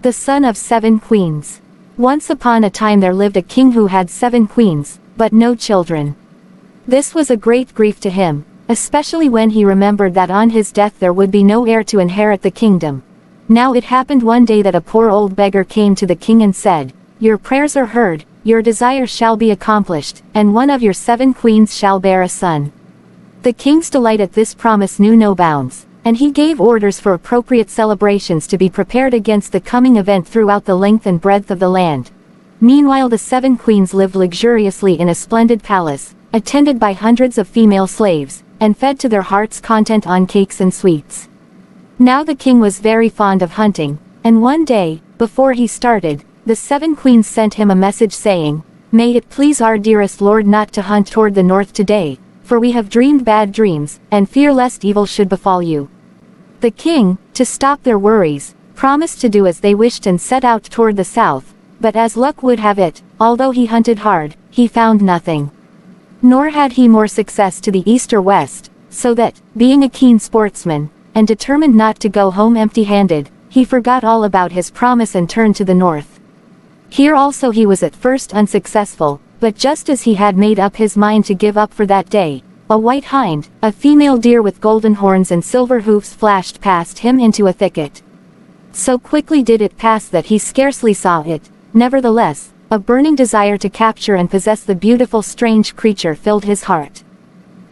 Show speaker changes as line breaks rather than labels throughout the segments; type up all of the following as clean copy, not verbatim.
The son of 7 queens. Once upon a time there lived a king who had 7 queens, but no children. This was a great grief to him, especially when he remembered that on his death there would be no heir to inherit the kingdom. Now it happened one day that a poor old beggar came to the king and said, "Your prayers are heard, your desire shall be accomplished, and one of your 7 queens shall bear a son." The king's delight at this promise knew no bounds, and he gave orders for appropriate celebrations to be prepared against the coming event throughout the length and breadth of the land. Meanwhile the 7 queens lived luxuriously in a splendid palace, attended by hundreds of female slaves, and fed to their heart's content on cakes and sweets. Now the king was very fond of hunting, and one day, before he started, the 7 queens sent him a message saying, "May it please our dearest lord not to hunt toward the north today, for we have dreamed bad dreams, and fear lest evil should befall you." The king, to stop their worries, promised to do as they wished and set out toward the south, but as luck would have it, although he hunted hard, he found nothing. Nor had he more success to the east or west, so that, being a keen sportsman, and determined not to go home empty-handed, he forgot all about his promise and turned to the north. Here also he was at first unsuccessful, but just as he had made up his mind to give up for that day, a white hind, a female deer with golden horns and silver hoofs, flashed past him into a thicket. So quickly did it pass that he scarcely saw it. Nevertheless, a burning desire to capture and possess the beautiful strange creature filled his heart.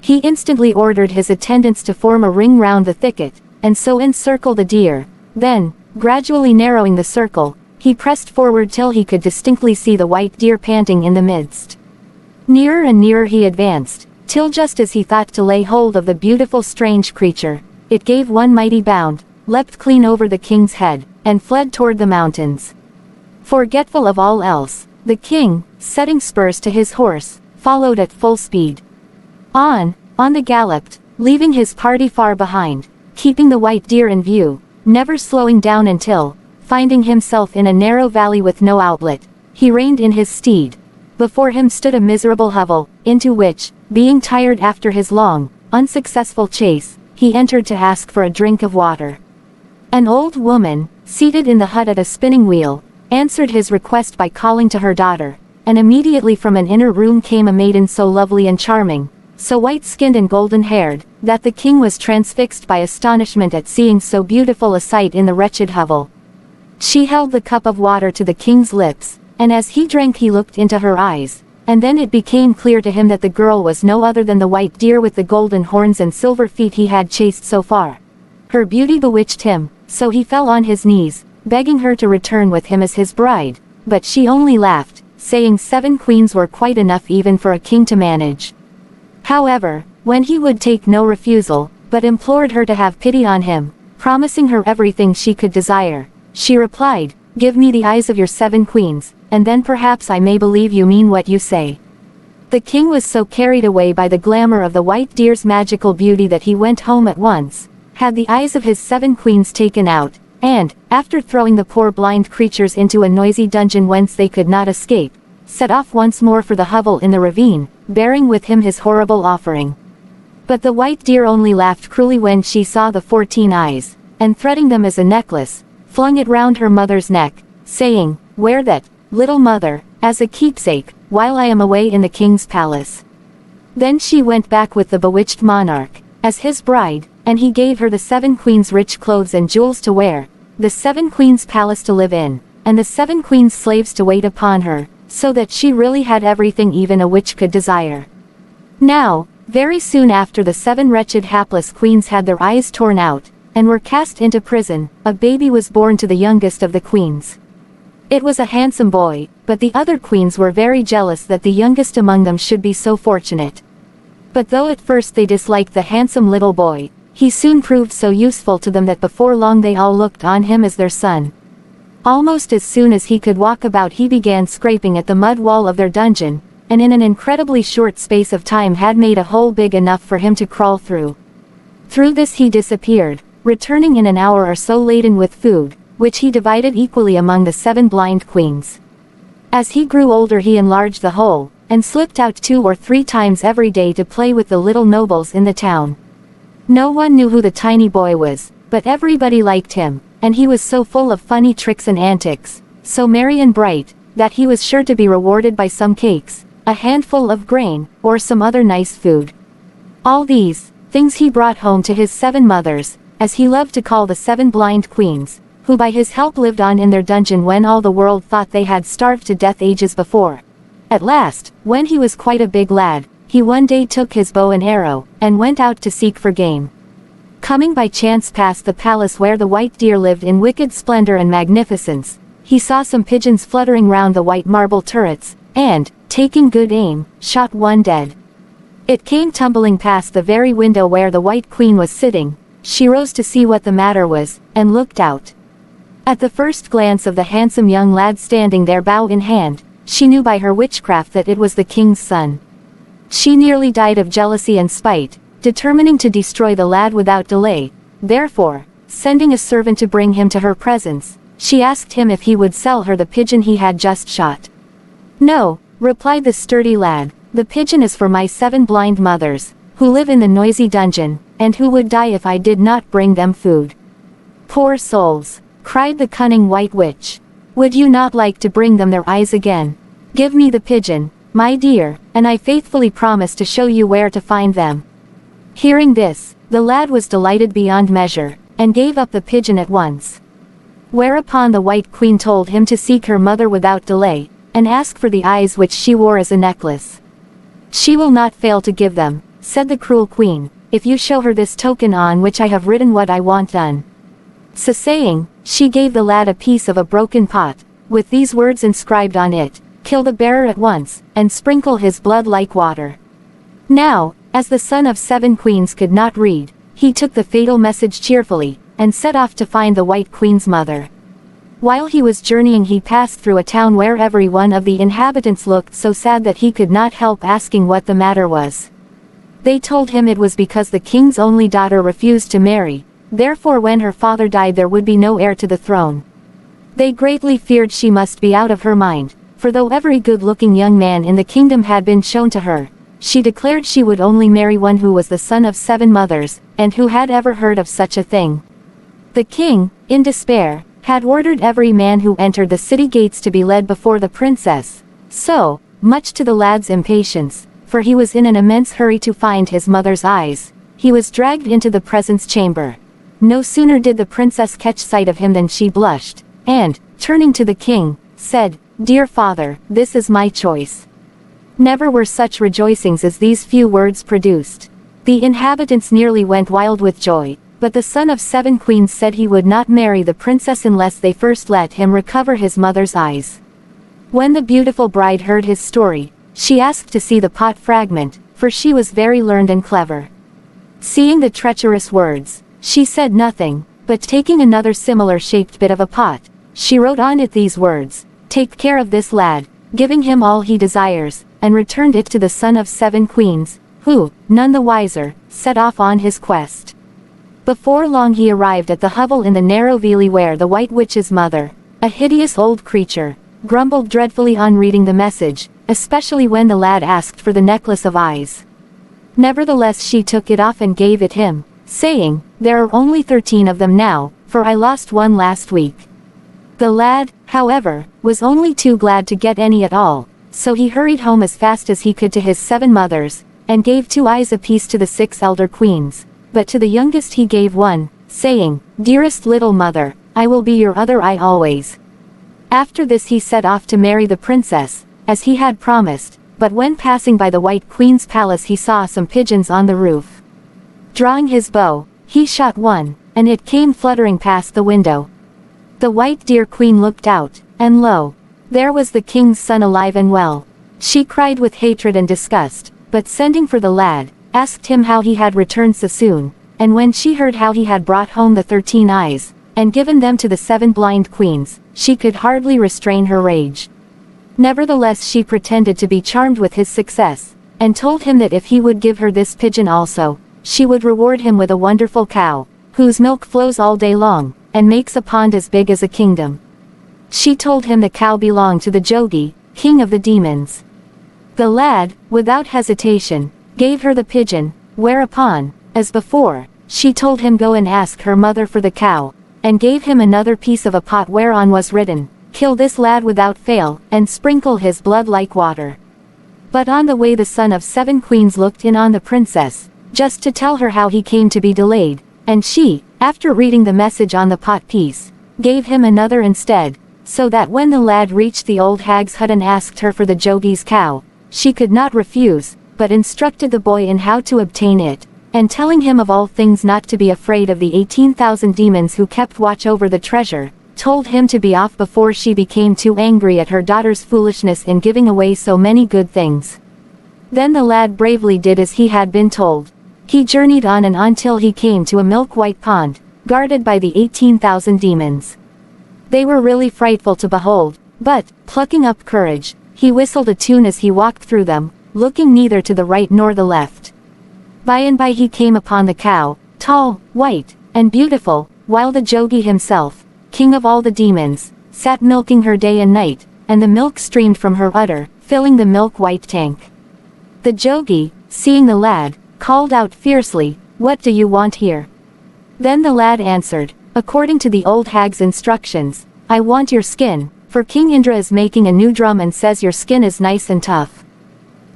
He instantly ordered his attendants to form a ring round the thicket, and so encircle the deer. Then, gradually narrowing the circle, he pressed forward till he could distinctly see the white deer panting in the midst. Nearer and nearer he advanced, till just as he thought to lay hold of the beautiful strange creature, it gave one mighty bound, leapt clean over the king's head, and fled toward the mountains. Forgetful of all else, the king, setting spurs to his horse, followed at full speed. On they galloped, leaving his party far behind, keeping the white deer in view, never slowing down until, finding himself in a narrow valley with no outlet, he reined in his steed. Before him stood a miserable hovel, into which, being tired after his long, unsuccessful chase, he entered to ask for a drink of water. An old woman, seated in the hut at a spinning wheel, answered his request by calling to her daughter, and immediately from an inner room came a maiden so lovely and charming, so white-skinned and golden-haired, that the king was transfixed by astonishment at seeing so beautiful a sight in the wretched hovel. She held the cup of water to the king's lips, and as he drank he looked into her eyes, and then it became clear to him that the girl was no other than the white deer with the golden horns and silver feet he had chased so far. Her beauty bewitched him, so he fell on his knees, begging her to return with him as his bride, but she only laughed, saying 7 queens were quite enough even for a king to manage. However, when he would take no refusal, but implored her to have pity on him, promising her everything she could desire, she replied, "Give me the eyes of your 7 queens, and then perhaps I may believe you mean what you say." The king was so carried away by the glamour of the white deer's magical beauty that he went home at once, had the eyes of his 7 queens taken out, and, after throwing the poor blind creatures into a noisy dungeon whence they could not escape, set off once more for the hovel in the ravine, bearing with him his horrible offering. But the white deer only laughed cruelly when she saw the 14 eyes, and threading them as a necklace, flung it round her mother's neck, saying, "Wear that, little mother, as a keepsake, while I am away in the king's palace." Then she went back with the bewitched monarch, as his bride, and he gave her the 7 queens rich clothes and jewels to wear, the 7 queens palace to live in, and the 7 queens slaves to wait upon her, so that she really had everything even a witch could desire. Now, very soon after the 7 wretched hapless queens had their eyes torn out, and were cast into prison, a baby was born to the youngest of the queens. It was a handsome boy, but the other queens were very jealous that the youngest among them should be so fortunate. But though at first they disliked the handsome little boy, he soon proved so useful to them that before long they all looked on him as their son. Almost as soon as he could walk about he began scraping at the mud wall of their dungeon, and in an incredibly short space of time had made a hole big enough for him to crawl through. Through this he disappeared, returning in an hour or so laden with food, which he divided equally among the 7 blind queens. As he grew older he enlarged the hole, and slipped out 2 or 3 times every day to play with the little nobles in the town. No one knew who the tiny boy was, but everybody liked him, and he was so full of funny tricks and antics, so merry and bright, that he was sure to be rewarded by some cakes, a handful of grain, or some other nice food. All these things he brought home to his 7 mothers, as he loved to call the 7 blind queens, who by his help lived on in their dungeon when all the world thought they had starved to death ages before. At last, when he was quite a big lad, he one day took his bow and arrow, and went out to seek for game. Coming by chance past the palace where the white deer lived in wicked splendor and magnificence, he saw some pigeons fluttering round the white marble turrets, and, taking good aim, shot one dead. It came tumbling past the very window where the White Queen was sitting. She rose to see what the matter was, and looked out. At the first glance of the handsome young lad standing there bow in hand, she knew by her witchcraft that it was the king's son. She nearly died of jealousy and spite, determining to destroy the lad without delay. Therefore, sending a servant to bring him to her presence, she asked him if he would sell her the pigeon he had just shot. "No," replied the sturdy lad, "the pigeon is for my 7 blind mothers, who live in the noisy dungeon, and who would die if I did not bring them food." "Poor souls," cried the cunning white witch. "Would you not like to bring them their eyes again? Give me the pigeon, my dear, and I faithfully promise to show you where to find them." Hearing this, the lad was delighted beyond measure, and gave up the pigeon at once. Whereupon the White Queen told him to seek her mother without delay, and ask for the eyes which she wore as a necklace. "She will not fail to give them," said the cruel queen, "if you show her this token on which I have written what I want done." So saying, she gave the lad a piece of a broken pot, with these words inscribed on it: "Kill the bearer at once, and sprinkle his blood like water." Now, as the son of 7 queens could not read, he took the fatal message cheerfully, and set off to find the White Queen's mother. While he was journeying he passed through a town where every one of the inhabitants looked so sad that he could not help asking what the matter was. They told him it was because the king's only daughter refused to marry, therefore when her father died there would be no heir to the throne. They greatly feared she must be out of her mind, for though every good-looking young man in the kingdom had been shown to her, she declared she would only marry one who was the son of 7 mothers, and who had ever heard of such a thing. The king, in despair, had ordered every man who entered the city gates to be led before the princess. So, much to the lad's impatience, for he was in an immense hurry to find his mother's eyes, he was dragged into the presence chamber. No sooner did the princess catch sight of him than she blushed, and, turning to the king, said, "Dear father, this is my choice." Never were such rejoicings as these few words produced. The inhabitants nearly went wild with joy, but the son of 7 queens said he would not marry the princess unless they first let him recover his mother's eyes. When the beautiful bride heard his story, she asked to see the pot fragment, for she was very learned and clever. Seeing the treacherous words, she said nothing, but taking another similar-shaped bit of a pot, she wrote on it these words: "Take care of this lad, giving him all he desires," and returned it to the son of 7 queens, who, none the wiser, set off on his quest. Before long he arrived at the hovel in the narrow valley where the White Witch's mother, a hideous old creature, grumbled dreadfully on reading the message, especially when the lad asked for the necklace of eyes. Nevertheless she took it off and gave it him, saying, "There are only 13 of them now, for I lost one last week." The lad, however, was only too glad to get any at all, so he hurried home as fast as he could to his 7 mothers, and gave 2 eyes apiece to the 6 elder queens. But to the youngest he gave one, saying, "Dearest little mother, I will be your other eye always." After this he set off to marry the princess, as he had promised, but when passing by the White Queen's palace he saw some pigeons on the roof. Drawing his bow, he shot one, and it came fluttering past the window. The White Deer Queen looked out, and lo! There was the king's son alive and well. She cried with hatred and disgust, but sending for the lad, asked him how he had returned so soon, and when she heard how he had brought home the 13 eyes, and given them to the 7 blind queens, she could hardly restrain her rage. Nevertheless she pretended to be charmed with his success, and told him that if he would give her this pigeon also, she would reward him with a wonderful cow, whose milk flows all day long, and makes a pond as big as a kingdom. She told him the cow belonged to the Jogi, king of the demons. The lad, without hesitation, gave her the pigeon, whereupon, as before, she told him go and ask her mother for the cow, and gave him another piece of a pot whereon was written, "Kill this lad without fail, and sprinkle his blood like water." But on the way the son of 7 queens looked in on the princess, just to tell her how he came to be delayed, and she, after reading the message on the pot piece, gave him another instead, so that when the lad reached the old hag's hut and asked her for the jogi's cow, she could not refuse, but instructed the boy in how to obtain it, and telling him of all things not to be afraid of the 18,000 demons who kept watch over the treasure, told him to be off before she became too angry at her daughter's foolishness in giving away so many good things. Then the lad bravely did as he had been told. He journeyed on and on till he came to a milk-white pond, guarded by the 18,000 demons. They were really frightful to behold, but, plucking up courage, he whistled a tune as he walked through them, looking neither to the right nor the left. By and by he came upon the cow, tall, white, and beautiful, while the jogi himself, king of all the demons, sat milking her day and night, and the milk streamed from her udder, filling the milk-white tank. The jogi, seeing the lad, called out fiercely, "What do you want here?" Then the lad answered, "According to the old hag's instructions, I want your skin, for King Indra is making a new drum and says your skin is nice and tough."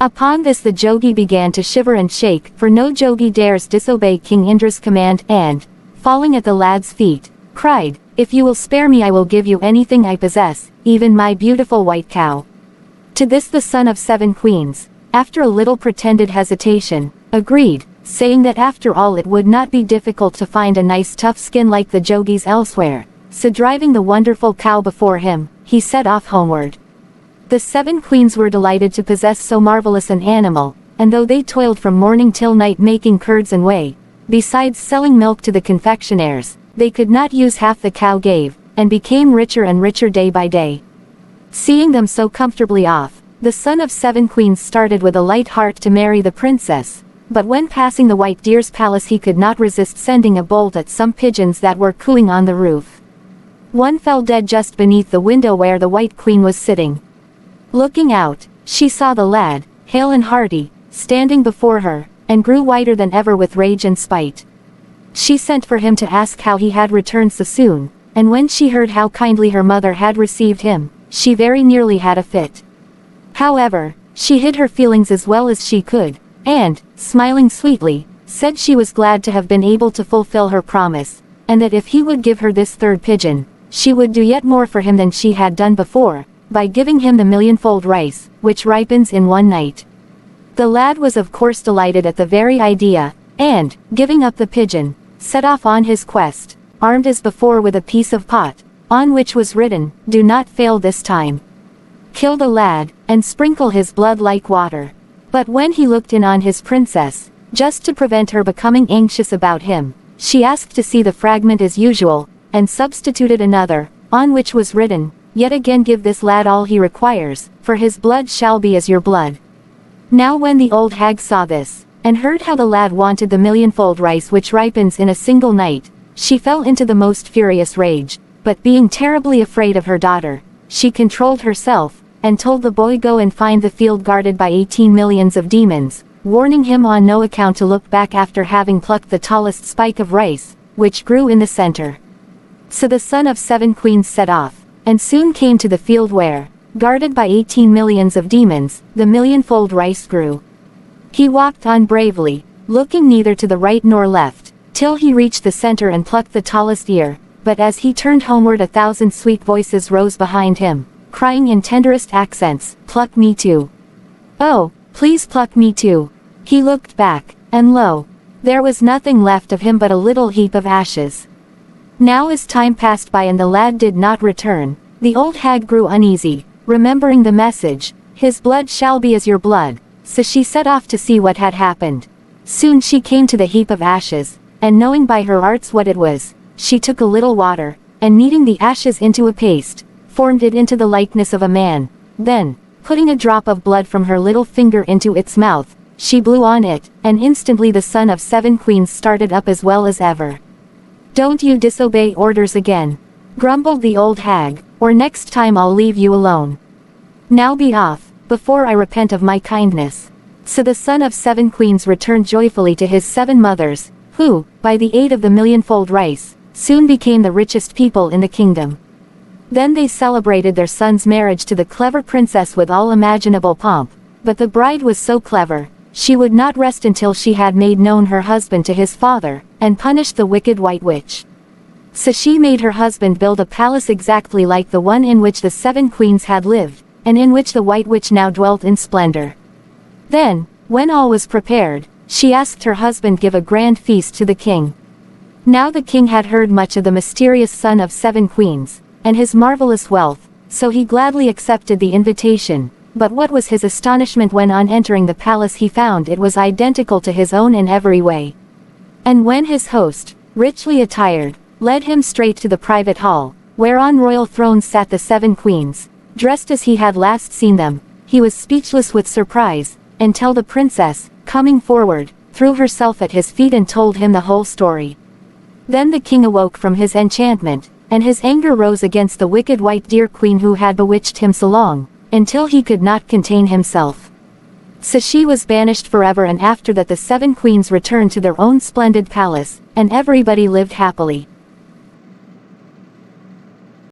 Upon this the jogi began to shiver and shake, for no jogi dares disobey King Indra's command, and, falling at the lad's feet, cried, "If you will spare me I will give you anything I possess, even my beautiful white cow." To this the son of 7 queens, after a little pretended hesitation, agreed, saying that after all it would not be difficult to find a nice tough skin like the jogi's elsewhere, so driving the wonderful cow before him, he set off homeward. The 7 queens were delighted to possess so marvelous an animal, and though they toiled from morning till night making curds and whey, besides selling milk to the confectionaires, they could not use half the cow gave, and became richer and richer day by day. Seeing them so comfortably off, the son of 7 queens started with a light heart to marry the princess, but when passing the white deer's palace he could not resist sending a bolt at some pigeons that were cooing on the roof. One fell dead just beneath the window where the white queen was sitting. Looking out, she saw the lad, hale and hearty, standing before her, and grew whiter than ever with rage and spite. She sent for him to ask how he had returned so soon, and when she heard how kindly her mother had received him, she very nearly had a fit. However, she hid her feelings as well as she could, and, smiling sweetly, said she was glad to have been able to fulfill her promise, and that if he would give her this 3rd pigeon, she would do yet more for him than she had done before, by giving him the millionfold rice, which ripens in one night. The lad was of course delighted at the very idea, and, giving up the pigeon, set off on his quest, armed as before with a piece of pot, on which was written, "Do not fail this time. Kill the lad, and sprinkle his blood like water." But when he looked in on his princess, just to prevent her becoming anxious about him, she asked to see the fragment as usual, and substituted another, on which was written, "Yet again give this lad all he requires, for his blood shall be as your blood." Now when the old hag saw this, and heard how the lad wanted the millionfold rice which ripens in a single night, she fell into the most furious rage, but being terribly afraid of her daughter, she controlled herself, and told the boy go and find the field guarded by 18 millions of demons, warning him on no account to look back after having plucked the tallest spike of rice, which grew in the center. So the son of 7 queens set off, and soon came to the field where, guarded by 18 millions of demons, the millionfold rice grew. He walked on bravely, looking neither to the right nor left, till he reached the center and plucked the tallest ear, but as he turned homeward 1,000 sweet voices rose behind him, crying in tenderest accents, "Pluck me too. Oh, please pluck me too." He looked back, and lo! There was nothing left of him but a little heap of ashes. Now as time passed by and the lad did not return, the old hag grew uneasy, remembering the message, "His blood shall be as your blood," so she set off to see what had happened. Soon she came to the heap of ashes, and knowing by her arts what it was, she took a little water, and kneading the ashes into a paste, formed it into the likeness of a man. Then, putting a drop of blood from her little finger into its mouth, she blew on it, and instantly the son of 7 queens started up as well as ever. "Don't you disobey orders again," grumbled the old hag, "or next time I'll leave you alone. Now be off, before I repent of my kindness." So the son of 7 queens returned joyfully to his 7 mothers, who, by the aid of the millionfold rice, soon became the richest people in the kingdom. Then they celebrated their son's marriage to the clever princess with all imaginable pomp, but the bride was so clever, she would not rest until she had made known her husband to his father, and punished the wicked white witch. So she made her husband build a palace exactly like the one in which the 7 queens had lived, and in which the white witch now dwelt in splendor. Then, when all was prepared, she asked her husband give a grand feast to the king. Now the king had heard much of the mysterious son of 7 queens, and his marvelous wealth, so he gladly accepted the invitation, but what was his astonishment when on entering the palace he found it was identical to his own in every way. And when his host, richly attired, led him straight to the private hall, where on royal thrones sat the 7 queens, dressed as he had last seen them, he was speechless with surprise, until the princess, coming forward, threw herself at his feet and told him the whole story. Then the king awoke from his enchantment, and his anger rose against the wicked white deer queen who had bewitched him so long, until he could not contain himself. So she was banished forever, and after that the 7 queens returned to their own splendid palace, and everybody lived happily.